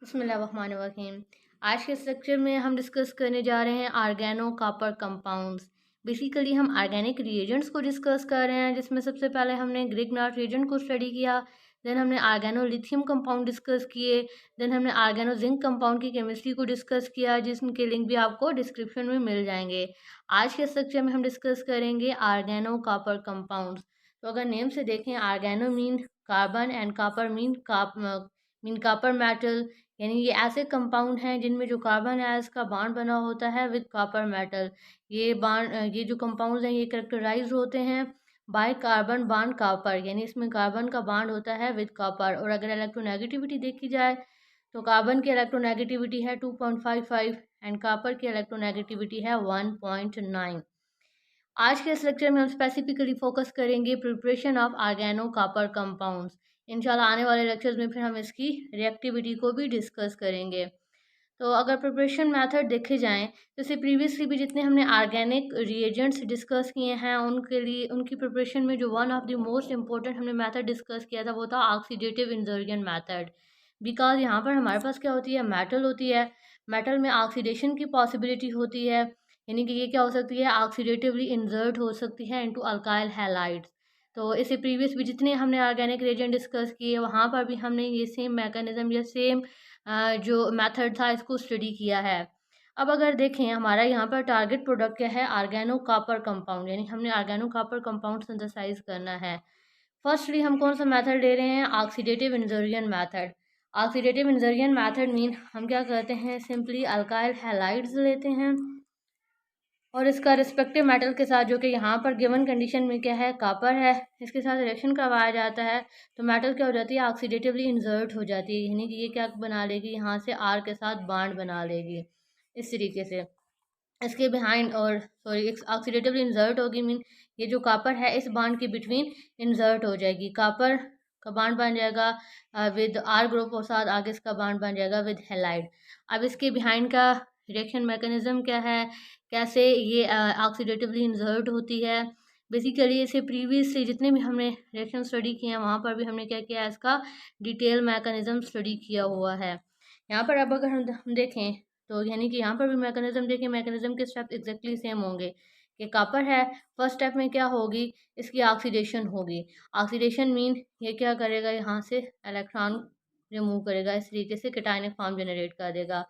बिस्मिल्लाहिर्रहमानिर्रहीम। आज के इस लेक्चर में हम डिस्कस करने जा रहे हैं आर्गेनो कॉपर कंपाउंड्स। बेसिकली हम ऑर्गेनिक रिएजेंट्स को डिस्कस कर रहे हैं, जिसमें सबसे पहले हमने ग्रिग्नार्ड रिएजेंट को स्टडी किया। देन हमने आर्गेनो लिथियम कंपाउंड डिस्कस किए। देन हमने आर्गेनो जिंक कंपाउंड की केमिस्ट्री को डिस्कस किया, जिसके लिंक भी आपको डिस्क्रिप्शन में मिल जाएंगे। आज के इस लेक्चर में हम डिस्कस करेंगे आर्गेनो कॉपर कंपाउंड्स। तो अगर नेम से देखें, organo mean carbon and copper mean copper metal, यानी ये ऐसे कंपाउंड हैं जिनमें जो कार्बन है इसका बॉन्ड बना होता है विद कॉपर मेटल। ये जो कंपाउंड्स हैं ये करेक्टराइज होते हैं बाय कार्बन बॉन्ड कॉपर, यानी इसमें कार्बन का बॉन्ड होता है विद कॉपर। और अगर इलेक्ट्रोनेगेटिविटी देखी जाए तो कार्बन की इलेक्ट्रोनेगेटिविटी है 2.55 एंड कॉपर की इलेक्ट्रोनेगेटिविटी है 1.9। आज के इस लेक्चर में हम स्पेसिफिकली फोकस करेंगे preparation of organocopper compounds. इंशाल्लाह आने वाले लेक्चर्स में फिर हम इसकी रिएक्टिविटी को भी डिस्कस करेंगे। तो अगर प्रिपरेशन मेथड देखे जाएं, जैसे प्रीवियसली भी जितने हमने ऑर्गेनिक रिएजेंट्स डिस्कस किए हैं उनके लिए उनकी प्रिपरेशन में जो one of the most important हमने मेथड डिस्कस किया था वो था ऑक्सीडेटिव इंजर्शन मेथड। बिकॉज यहाँ पर हमारे पास क्या होती है, मेटल होती है। मेटल में ऑक्सीडेशन की पॉसिबिलिटी होती है, यानी कि ये क्या हो सकती है, ऑक्सीडेटिवली इंजर्ट हो सकती है इनटू अल्काइल हैलाइड्स। तो इससे प्रीवियस भी जितने हमने ऑर्गेनिक रिएजेंट डिस्कस किए वहाँ पर भी हमने ये सेम मैकेनिज्म या सेम जो मेथड था इसको स्टडी किया है। अब अगर देखें हमारा यहाँ पर टारगेट प्रोडक्ट क्या है, ऑर्गेनो कॉपर कंपाउंड, यानी हमने ऑर्गेनो कॉपर कंपाउंड सिंथेसाइज करना है। फर्स्टली हम कौन सा मेथड ले रहे हैं, oxidative इंजर्शन method. Oxidative इंजर्शन method mean हम क्या करते हैं, सिंपली अल्काइल हैलाइड्स लेते हैं और इसका रिस्पेक्टिव मेटल के साथ, जो कि यहाँ पर गिवन कंडीशन में क्या है, कॉपर है, इसके साथ रिएक्शन करवाया जाता है तो मेटल क्या हो जाती है, ऑक्सीडेटिवली इंजर्ट हो जाती है, यानी कि ये क्या बना लेगी, यहाँ से आर के साथ बॉन्ड बना लेगी इस तरीके से। इसके बिहाइंड और सॉरी ऑक्सीडेटिवली इंजर्ट होगी मीन ये जो कॉपर है इस बॉन्ड के बिटवीन इंजर्ट हो जाएगी, कॉपर का बॉन्ड बन जाएगा विद आर ग्रुप और साथ आगे इसका बॉन्ड बन जाएगा विद हेलाइड। अब इसके बिहाइंड का रिएक्शन मैकेनिज्म क्या है, कैसे ये ऑक्सीडेटिवली इंजर्ट होती है। बेसिकली इसे प्रीवियसली जितने भी हमने रिएक्शन स्टडी किए हैं वहाँ पर भी हमने क्या किया है, इसका डिटेल मैकेनिज्म स्टडी किया हुआ है। यहाँ पर अब अगर हम देखें तो यानी कि यहाँ पर भी मैकेनिज्म देखिए, मैकेनिज्म के स्टेप एग्जैक्टली सेम होंगे कि कॉपर है, फर्स्ट स्टेप में क्या होगी, इसकी ऑक्सीडेशन होगी। ऑक्सीडेशन मीन ये क्या करेगा, यहाँ से इलेक्ट्रॉन रिमूव करेगा, इस तरीके से कैटायनिक फॉर्म जनरेट कर देगा।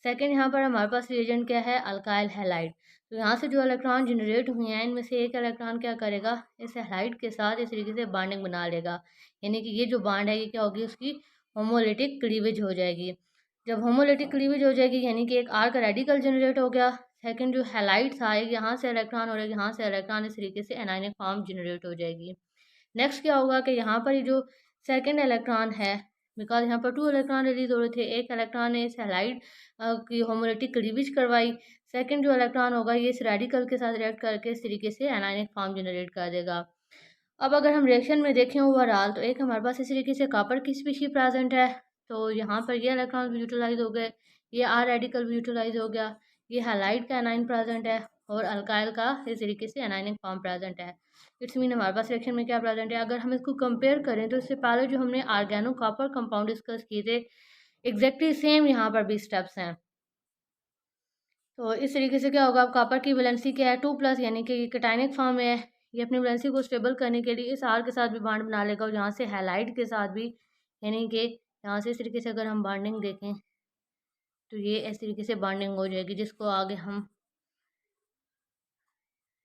सेकंड यहाँ पर हमारे पास रिएजेंट क्या है, अल्काइल हैलाइड। तो यहाँ से जो इलेक्ट्रॉन जनरेट हुए हैं इनमें से एक इलेक्ट्रॉन क्या करेगा, इस हैलाइड के साथ इस तरीके से बॉन्डिंग बना लेगा, यानी कि ये जो बॉन्ड है ये क्या होगी, उसकी होमोलिटिक क्लीवेज हो जाएगी। जब होमोलिटिक क्लीवेज हो जाएगी यानी कि एक आर का रेडिकल जनरेट हो गया। सेकंड जो हैलाइड था, एक यहाँ से इलेक्ट्रॉन और एक यहाँ से इलेक्ट्रॉन, इस तरीके से एनायनिक फॉर्म जनरेट हो जाएगी। नेक्स्ट क्या होगा कि यहाँ पर ये जो सेकंड इलेक्ट्रॉन है, बिकॉज यहाँ पर 2 इलेक्ट्रॉन रिलीज हो रहे थे, एक इलेक्ट्रॉन ने इस हैलाइड की होमोलिटिक क्लीवेज करवाई। सेकंड जो इलेक्ट्रॉन होगा ये इस रेडिकल के साथ रिएक्ट करके इस तरीके से एनायनिक फॉर्म जनरेट कर देगा। अब अगर हम रिएक्शन में देखें ओवरऑल तो एक हमारे पास इस तरीके से कॉपर की स्पीशी प्रेजेंट है, तो यहाँ पर ये इलेक्ट्रॉन भी यूटिलाइज हो गए, ये आर रेडिकल भी यूटिलाइज हो गया, ये हैलाइड का एनाइन प्रेजेंट है और अल्काइल का इस तरीके से एनाइनिक फॉर्म प्रेजेंट है। इट्स मीन हमारे पास रिएक्शन में क्या प्रेजेंट है। अगर हम इसको कंपेयर करें तो इससे पहले जो हमने आर्गेनो कॉपर कंपाउंड डिस्कस किए थे एग्जैक्टली सेम यहाँ पर भी स्टेप्स हैं। तो इस तरीके से क्या होगा, अब कॉपर की वैलेंसी क्या है 2+, यानी कि ये कैटायनिक फॉर्म में है। ये अपनी वैलेंसी को स्टेबल करने के लिए इस आर के साथ भी बॉन्ड बना लेगा और यहाँ से हैलाइड के साथ भी, यानी कि यहाँ से इस तरीके से अगर हम बॉन्डिंग देखें तो ये इस तरीके से बॉन्डिंग हो जाएगी, जिसको आगे हम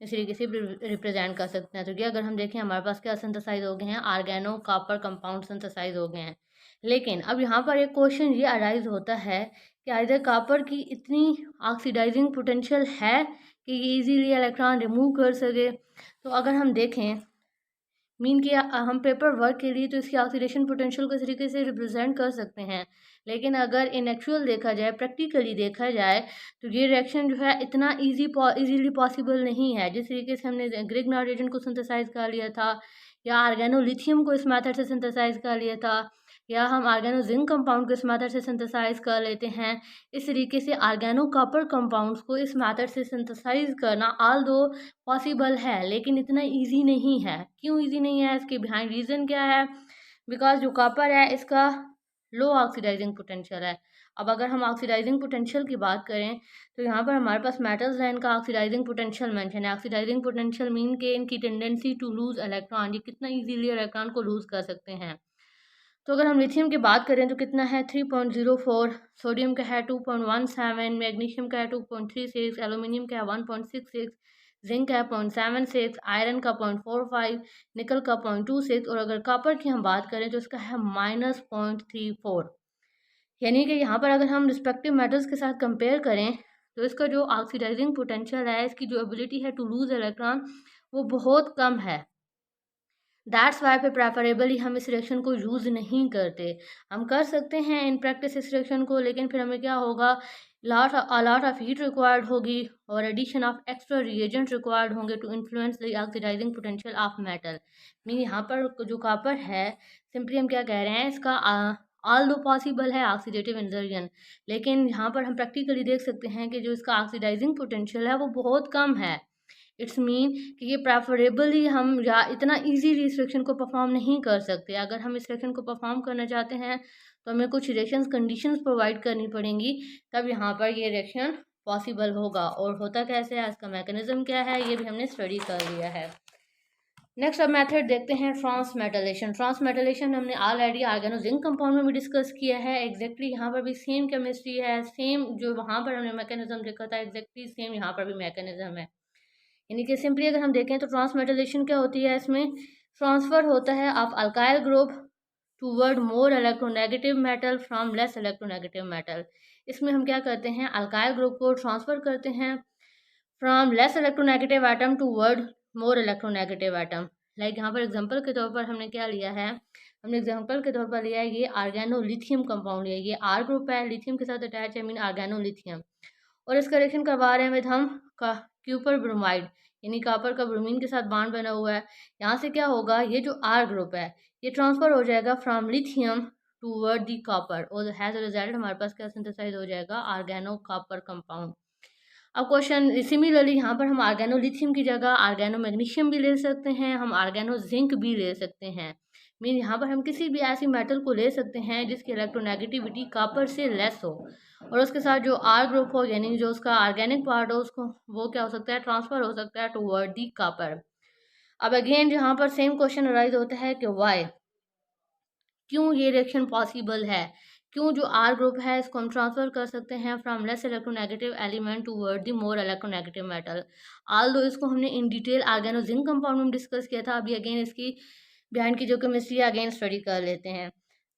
इस तरीके से रिप्रेजेंट कर सकते हैं। तो ये अगर हम देखें हमारे पास क्या सिंथेसाइज हो गए हैं, आर्गेनो कॉपर कंपाउंड सिंथेसाइज हो गए हैं। लेकिन अब यहाँ पर एक क्वेश्चन ये अराइज होता है कि आइदर कॉपर की इतनी ऑक्सीडाइजिंग पोटेंशियल है कि ये इजीली इलेक्ट्रॉन रिमूव कर सके। तो अगर हम देखें मीन कि हम पेपर वर्क के लिए तो इसकी ऑक्सीडेशन पोटेंशियल को इस तरीके से रिप्रेजेंट कर सकते हैं, लेकिन अगर इन एक्चुअल देखा जाए, प्रैक्टिकली देखा जाए तो ये रिएक्शन जो है इतना इजीली पॉसिबल नहीं है। जिस तरीके से हमने ग्रिग्नार्ड रिएजेंट को सिंथेसाइज कर लिया था या ऑर्गेनोलिथियम को इस मेथड से सिंथेसाइज कर लिया था या हम ऑर्गेनो जिंक कंपाउंड को इस मेथड से सिंथेसाइज कर लेते हैं, इस तरीके से ऑर्गेनो कॉपर कंपाउंड्स को इस मेथड से सिंथेसाइज करना ऑल दो पॉसिबल है लेकिन इतना इजी नहीं है। क्यों इजी नहीं है, इसके बिहाइंड रीज़न क्या है, बिकॉज जो कॉपर है इसका लो ऑक्सीडाइजिंग पोटेंशियल है। अब अगर हम ऑक्सीडाइजिंग पोटेंशियल की बात करें तो यहाँ पर हमारे पास मेटल्स हैं, इनका ऑक्सीडाइजिंग पोटेंशियल मेंशन है। ऑक्सीडाइजिंग पोटेंशियल मीन के इनकी टेंडेंसी टू लूज इलेक्ट्रॉन, ये कितना इजीली इलेक्ट्रॉन को लूज कर सकते हैं। तो अगर हम लिथियम की बात करें तो कितना है 3.04, सोडियम का है 2.17, मैग्नीशियम का है 2.36, एल्यूमिनियम का है 1.66, जिंक का है 0.76, आयरन का 0.45, निकल का 0.26 और अगर कॉपर की हम बात करें तो इसका है -0.34। यानी कि यहाँ पर अगर हम रिस्पेक्टिव मेटल्स के साथ कंपेयर करें तो इसका जो ऑक्सीडाइजिंग पोटेंशियल है, इसकी जो एबिलिटी है टू लूज इलेक्ट्रॉन, वो बहुत कम है। दैट्स वाई पे प्रेफरेबली हम इस रिएक्शन को यूज़ नहीं करते। हम कर सकते हैं इन प्रैक्टिस इस रिएक्शन को, लेकिन फिर हमें क्या होगा, लॉट ऑफ हीट रिक्वायर्ड होगी और addition of extra reagent required होंगे to influence the oxidising potential of metal. Mean यहाँ पर जो कॉपर है, सिंपली हम क्या कह रहे हैं, इसका ऑल दो पॉसिबल है ऑक्सीडेटिव इंजर्जन, लेकिन यहाँ पर हम प्रैक्टिकली देख सकते हैं कि जो इसका ऑक्सीडाइजिंग पोटेंशियल है वो बहुत कम है। इट्स मीन कि ये प्रेफरेबली हम या इतना इजीली इस रिएक्शन को परफॉर्म नहीं कर सकते। अगर हम इस रिएक्शन को परफॉर्म करना चाहते हैं तो हमें कुछ रिएक्शंस कंडीशंस प्रोवाइड करनी पड़ेंगी, तब यहाँ पर ये रिएक्शन पॉसिबल होगा। और होता कैसे है, इसका मैकेनिज्म क्या है, ये भी हमने स्टडी कर लिया है। नेक्स्ट अब मेथड देखते हैं ट्रांसमेटलेशन। ट्रांसमेटलेशन हमने ऑलरेडी आर्गेनो जिंक कंपाउंड में भी डिस्कस किया है। एग्जैक्टली यहाँ पर भी सेम केमिस्ट्री है, सेम जो वहाँ पर हमने मैकेनिज्म देखा था एग्जैक्टली सेम यहाँ पर भी मैकेनिज्म है। यानी कि सिंपली अगर हम देखें तो ट्रांसमेटलेशन क्या होती है, इसमें ट्रांसफ़र होता है of alkyl group toward more electronegative metal from less electronegative metal. इसमें हम क्या करते हैं, अल्काइल ग्रुप को ट्रांसफ़र करते हैं from less electronegative atom toward more electronegative atom. Like यहाँ पर एग्जांपल के तौर पर हमने क्या लिया है, हमने एग्जांपल के तौर पर लिया है ये आर्गेनो लिथियम कंपाउंड है, ये आर ग्रुप है, लिथियम के साथ अटैच है, मीन आर्गेनो लिथियम, और इसका रिएक्शन करवा रहे हैं विद हम क्यूपर ब्रोमाइड, यानी कॉपर का ब्रोमीन के साथ बॉन्ड बना हुआ है। यहाँ से क्या होगा, ये जो आर ग्रुप है ये ट्रांसफर हो जाएगा from lithium toward the copper, और हैज अ रिजल्ट हमारे पास क्या सिंथेसाइज हो जाएगा, आर्गेनो कॉपर कंपाउंड। अब क्वेश्चन सिमिलरली यहाँ पर हम आर्गेनो लिथियम की जगह आर्गेनो मैग्नीशियम भी ले सकते हैं, हम आर्गेनो जिंक भी ले सकते हैं। मीन यहाँ पर हम किसी भी ऐसी मेटल को ले सकते हैं जिसकी इलेक्ट्रोनेगेटिविटी कॉपर से लेस हो और उसके साथ जो आर ग्रुप हो, यानी जो उसका ऑर्गेनिक पार्ट हो, उसको वो क्या हो सकता है, ट्रांसफ़र हो सकता है टूवर्ड दी कॉपर। अब अगेन यहाँ पर सेम क्वेश्चन अराइज होता है कि वाई, क्यों ये रिएक्शन पॉसिबल है, क्यों जो आर ग्रुप है इसको हम ट्रांसफ़र कर सकते हैं from less electronegative element toward the more electronegative metal. Although इसको हमने इन डिटेल आर्गेनो जिंक कंपाउंड में डिस्कस किया था, अभी अगेन इसकी बिहाइंड की जो केमिस्ट्री है अगेन स्टडी कर लेते हैं।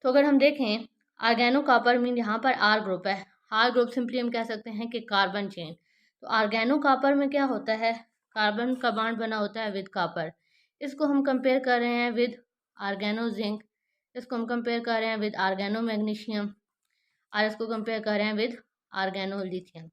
तो अगर हम देखें आर्गेनो कॉपर मीन यहाँ पर आर ग्रुप है, आर ग्रुप सिंपली हम कह सकते हैं कि कार्बन चेन। तो आर्गेनो कॉपर में क्या होता है, कार्बन का बॉन्ड बना होता है विद कॉपर, इसको हम कंपेयर कर रहे हैं विद आर्गेनो जिंक, इसको हम कंपेयर कर रहे हैं विद आर्गेनो मैग्नीशियम और इसको कंपेयर कर रहे हैं विद आर्गेनो लिथियम।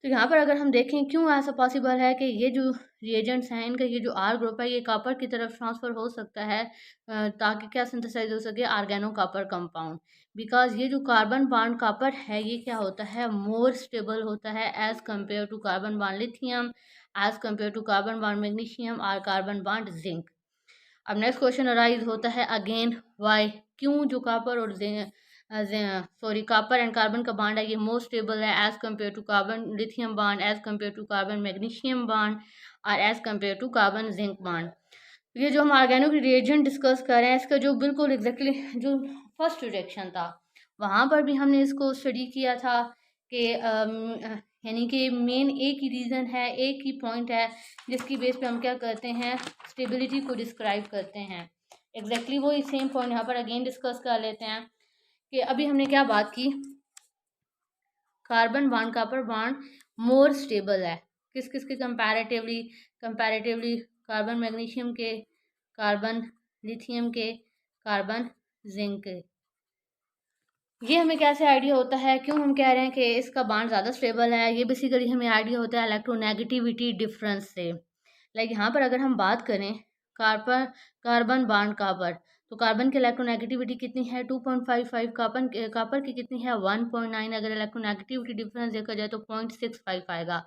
तो यहाँ पर अगर हम देखें क्यों ऐसा पॉसिबल है कि ये जो रिएजेंट्स हैं इनका ये जो आर ग्रुप है ये कॉपर की तरफ ट्रांसफ़र हो सकता है ताकि क्या सिंथेसाइज हो सके, आर्गेनो कॉपर कंपाउंड। बिकॉज ये जो कार्बन बॉन्ड कॉपर है ये क्या होता है, मोर स्टेबल होता है as compare to carbon bond lithium, as compare to carbon bond magnesium और कार्बन बॉन्ड जिंक। अब नेक्स्ट क्वेश्चन अराइज होता है अगेन वाई, क्यों जो कॉपर और कॉपर एंड कार्बन का बॉन्ड है ये मोर स्टेबल है as compare to carbon lithium bond, as compare to carbon magnesium bond और as compare to carbon zinc bond. ये जो हम ऑर्गेनिक रिएजेंट डिस्कस कर रहे हैं इसका जो बिल्कुल एग्जैक्टली जो फर्स्ट रिएक्शन था वहाँ पर भी हमने इसको स्टडी किया था कि यानी कि मेन एक ही रीज़न है, एक ही पॉइंट है जिसकी बेस पे हम क्या करते हैं, स्टेबिलिटी को डिस्क्राइब करते हैं। एग्जैक्टली वही सेम पॉइंट यहाँ पर अगेन डिस्कस कर लेते हैं कि अभी हमने क्या बात की, कार्बन बॉन्ड कॉपर बॉन्ड मोर स्टेबल है किस किस के कंपैरेटिवली कार्बन मैग्नीशियम के, कार्बन लिथियम के, कार्बन जिंक के। ये हमें कैसे आइडिया होता है, क्यों हम कह रहे हैं कि इसका बॉन्ड ज़्यादा स्टेबल है, ये बेसिकली हमें आइडिया होता है इलेक्ट्रोनेगेटिविटी डिफरेंस से। लाइक यहाँ पर अगर हम बात करें कार्बन बॉन्ड कॉपर, तो कार्बन की इलेक्ट्रोनेगेटिविटी कितनी है 2.55, कापर की कितनी है 1.9। अगर इलेक्ट्रोनेगेटिविटी डिफरेंस देखा जाए तो 0.65 आएगा।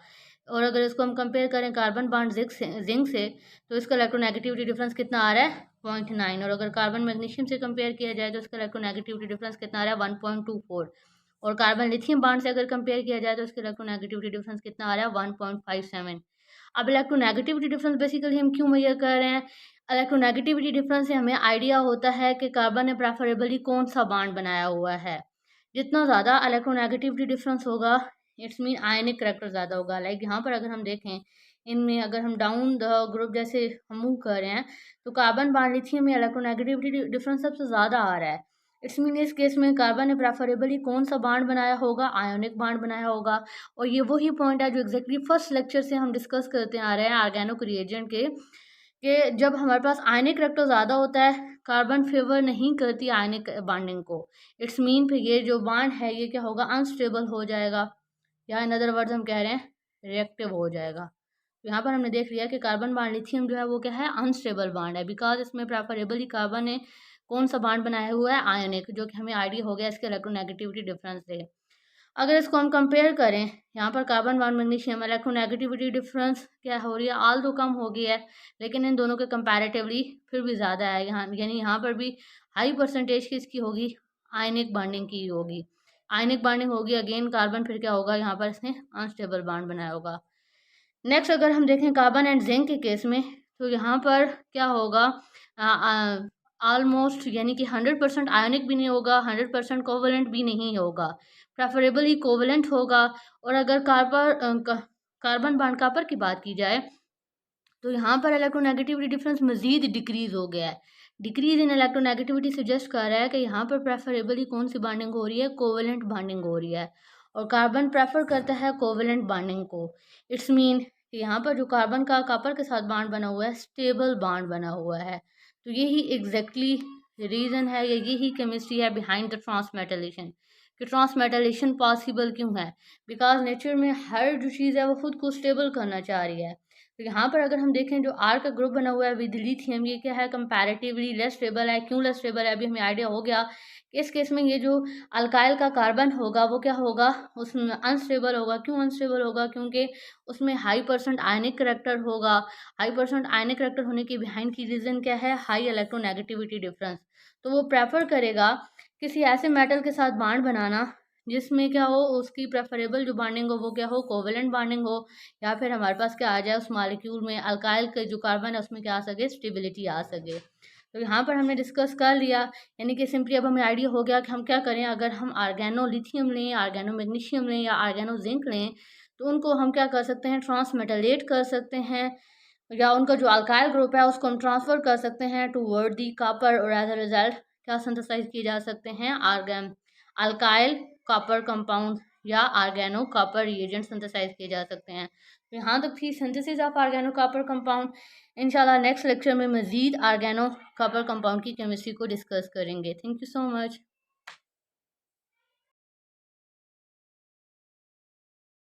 और अगर इसको हम कंपेयर करें कार्बन बॉन्ड जिंक से तो इसका इलेक्ट्रोनेगेटिविटी डिफरेंस कितना आ रहा है 0.9। और अगर कार्बन मैग्नीशियम से कंपेयर किया जाए तो इसका इलेक्ट्रोनेगेटिविटी डिफरेंस कितना आ रहा है 1.24। और कार्बन लिथियम बॉन्ड से अगर कंपेयर किया जाए तो इसका इलेक्ट्रोनेगेटिविटी डिफरेंस कितना आ रहा है 1.57। अब इलेक्ट्रोनेगेटिविटी डिफरेंस बेसिकली हम क्यों मेजर कर रहे हैं, इलेक्ट्रोनेगेटिविटी डिफरेंस से हमें आइडिया होता है कि कार्बन ने प्रेफरेबली कौन सा बॉन्ड बनाया हुआ है। जितना ज़्यादा इलेक्ट्रोनेगेटिविटी डिफरेंस होगा इट्स मीन आयनिक करैक्टर ज़्यादा होगा। लाइक यहाँ पर अगर हम देखें इनमें अगर हम डाउन द ग्रुप जैसे हम मूव कर रहे हैं तो कार्बन बॉन्ड लिथियम में इलेक्ट्रोनेगेटिविटी डिफरेंस सबसे ज़्यादा आ रहा है। इट्स मीन इस केस में कार्बन ने प्रेफरेबली कौन सा बॉन्ड बनाया होगा, आयोनिक बॉन्ड बनाया होगा। और ये वही पॉइंट है जो एग्जैक्टली फर्स्ट लेक्चर से हम डिस्कस करते आ रहे हैं ऑर्गेनिक रिएजेंट के, कि जब हमारे पास आयनिक रिएक्टर ज़्यादा होता है कार्बन फेवर नहीं करती आयनिक बॉन्डिंग को। इट्स मीन फिर ये जो बॉन्ड है ये क्या होगा अनस्टेबल हो जाएगा, या इन अदर वर्ड्स हम कह रहे हैं रिएक्टिव हो जाएगा। तो यहाँ पर हमने देख लिया कि कार्बन बॉन्ड लिथियम जो है वो क्या है अनस्टेबल बॉन्ड है, बिकॉज इसमें प्रेफरेबली कार्बन ने कौन सा बॉन्ड बनाया हुआ है आयनिक, जो कि हमें आइडिया हो गया इसके इलेक्ट्रोनेगेटिविटी डिफरेंस से। अगर इसको हम कंपेयर करें यहाँ पर carbon bond magnesium electronegativity difference क्या हो रही है आल तो कम हो गई है, लेकिन इन दोनों के कंपैरेटिवली फिर भी ज़्यादा है यहाँ, यानी यहाँ पर भी हाई परसेंटेज किसकी होगी आयनिक बॉन्डिंग की होगी। आयनिक बॉन्डिंग होगी अगेन कार्बन फिर क्या होगा यहाँ पर इसने अनस्टेबल बॉन्ड बनाया होगा। नेक्स्ट अगर हम देखें कार्बन एंड जिंक के केस में तो यहाँ पर क्या होगा ऑलमोस्ट यानी कि 100% आयोनिक भी नहीं होगा, 100% कोवलेंट भी नहीं होगा, प्रेफरेबली कोवलेंट होगा। और अगर कार्बन बॉन्ड कॉपर की बात की जाए तो यहाँ पर इलेक्ट्रोनेगेटिविटी डिफरेंस मजीद डिक्रीज हो गया है। डिक्रीज इन इलेक्ट्रोनेगेटिविटी सजेस्ट कर रहा है कि यहाँ पर प्रेफरेबली कौन सी बॉन्डिंग हो रही है कोवलेंट बॉन्डिंग हो रही है, और कार्बन प्रेफर करता है कोवलेंट बॉन्डिंग को। इट्स मीन कि यहाँ पर जो कार्बन का कॉपर के साथ बॉन्ड बना हुआ है स्टेबल बॉन्ड बना हुआ है। तो यही एग्जैक्टली रीज़न है या यही केमिस्ट्री है बिहाइंड द ट्रांसमेटलेशन, कि ट्रांसमेटलेशन पॉसिबल क्यों है, बिकॉज नेचर में हर जो चीज़ है वो खुद को स्टेबल करना चाह रही है। तो यहाँ पर अगर हम देखें जो आर का ग्रुप बना हुआ है विद लिथियम ये क्या है कंपैरेटिवली लेस स्टेबल है। क्यों लेस स्टेबल है अभी हमें आइडिया हो गया कि इस केस में ये जो अल्काइल का कार्बन होगा वो क्या होगा उसमें अनस्टेबल होगा। क्यों अनस्टेबल होगा, क्योंकि उसमें हाई परसेंट आयनिक करेक्टर होगा। हाई परसेंट आयनिक करेक्टर होने की बिहाइंड की रीज़न क्या है हाई इलेक्ट्रोनेगेटिविटी डिफरेंस। तो वो प्रेफर करेगा किसी ऐसे मेटल के साथ बॉन्ड बनाना जिसमें क्या हो उसकी प्रेफरेबल जो बॉन्डिंग हो वो क्या हो कोवेलेंट बॉन्डिंग हो, या फिर हमारे पास क्या आ जाए उस मॉलिक्यूल में अल्काइल के जो कार्बन है उसमें क्या आ सके स्टेबिलिटी आ सके। तो यहाँ पर हमने डिस्कस कर लिया, यानी कि सिंपली अब हमें आइडिया हो गया कि हम क्या करें। अगर हम आर्गेनो लिथियम लें, आर्गेनो मैग्नीशियम लें या आर्गेनो जिंक लें तो उनको हम क्या कर सकते हैं ट्रांसमेटलेट कर सकते हैं, या उनका जो अल्काइल ग्रुप है उसको हम ट्रांसफ़र कर सकते हैं टूवर्ड दी कॉपर, और एज अ रिजल्ट क्या सिंथेसाइज किए जा सकते हैं आर्गन अल्काइल कॉपर कंपाउंड या आर्गेनो कॉपर रिएजेंट सिंथेसाइज किए जा सकते हैं। तो यहाँ तक थी सिंथेसिस ऑफ आर्गेनो कॉपर कंपाउंड। इंशाल्लाह नेक्स्ट लेक्चर में मज़ीद आर्गेनो कॉपर कंपाउंड की केमिस्ट्री को डिस्कस करेंगे। Thank you so much.